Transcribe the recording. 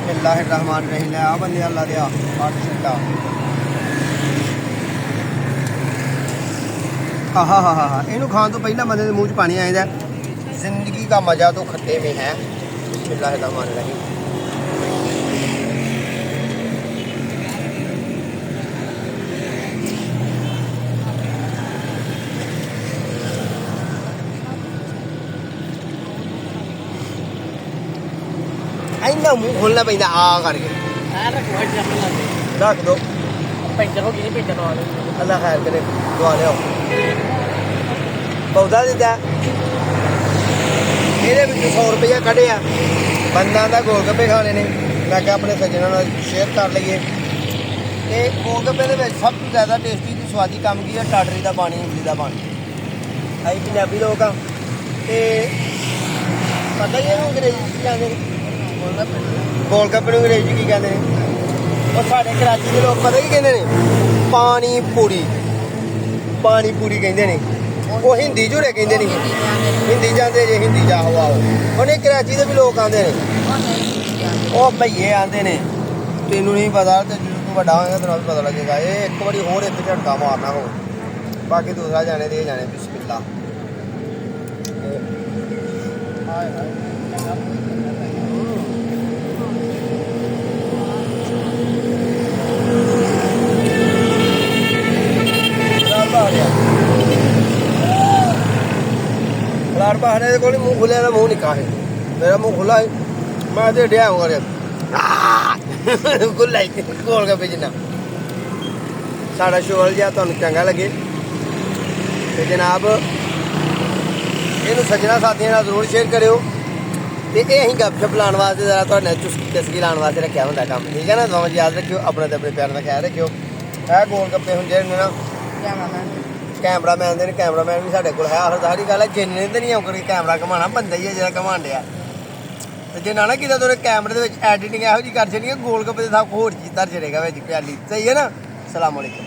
बिस्मिल्लाहिर्रहमानिर्रहीम आ बंदे अल्लाह दे आठ छड्डा आहा हा हा हा इनू खान तो पहला बंदे दे मुंह च पानी आ जांदा जिंदगी का मजा तो खट्टे में है बिस्मिल्लाहिर्रहमानिर्रहीम इन्ना मुंह खोलना पैंदा आ करके रख दो अल्लाह खैर करे दुआ लियाओ पौधा दिता ਇਹਦੇ ਵਿੱਚ 100 रुपया ਕੱਢਿਆ ਬੰਦਾਂ ਦਾ ਗੋਲਗੱਪੇ ਖਾਣੇ ਨੇ ਮੈਂ ਕਿਹਾ ਆਪਣੇ ਸੱਜਣਾਂ ਨਾਲ ਸ਼ੇਅਰ ਕਰ ਲਈਏ ਤੇ ਗੋਲਗੱਪੇ ਦੇ ਵਿੱਚ ਸਭ ਤੋਂ ਜ਼ਿਆਦਾ ਟੇਸਟੀ ਤੇ ਸਵਾਦੀ ਕੰਮ ਕੀ ਹੈ ਟਾਟਰੀ ਦਾ ਪਾਣੀ ਇਮਲੀ ਦਾ ਪਾਣੀ ਅਸੀਂ ਪੰਜਾਬੀ ਲੋਕ ਆ ਤੇ ਪਤਾ ਹੀ ਇਹਨੂੰ ਅੰਗਰੇਜ਼ੀ ਚ ਕਹਿੰਦੇ ਨੇ ਗੋਲਗੱਪੇ ਨੂੰ ਅੰਗਰੇਜ਼ੀ ਕੀ ਕਹਿੰਦੇ ਨੇ और साढ़े कराची के लोग पता की कहते हैं पानी पूरी कहते हैं वो हिंदी झूरे कहते नहीं हिंदी जाते जे हिंदी जाओ आओ उन्हें कराची के भी लोग आते हैं वो भईए आते हैं तेनू नहीं पता तो जो तू बड़ा होगा तेना भी पता लगेगा ये एक बारी होर इतने झटका मारना हो बाकी दूसरा जाने दे जाने बिस्मिल्लाह लाड़ बहाने को मुँह खुले मुँह निकाह है मेरा मुँह खुला है मैं तो डया हूँ खुला ही गोल गप्पे जिन्ना साढ़ा शोल जहा तुहानू चंगा लगे तो जनाब इनू सज्जना साथियों नाल जरूर शेयर करियो तो ये असीं गपशप लाने वास्ते जरा तुहाडे चुस्की चस्की लाने वास्ते रखा होंदा काम ठीक है ना दुआ याद रखियो अपने तो अपने प्यार का ख्याल रखियो है गोल गप्पे हुंदे ने ना कैमरामैन दे कैमरामैन भी साढ़े कोल है सारी गल है जिन्ने तो नहीं औकर कैमरा घुमाना बंदा ही है जो घुमान दिया तो जे ना कि तुम कैमरे के एडिटिंग यहो जी कर छड़ी गोल गप्पे सब होर चीज धर छड़ेगा प्याली सही है ना। अस्सलाम वालेकुम।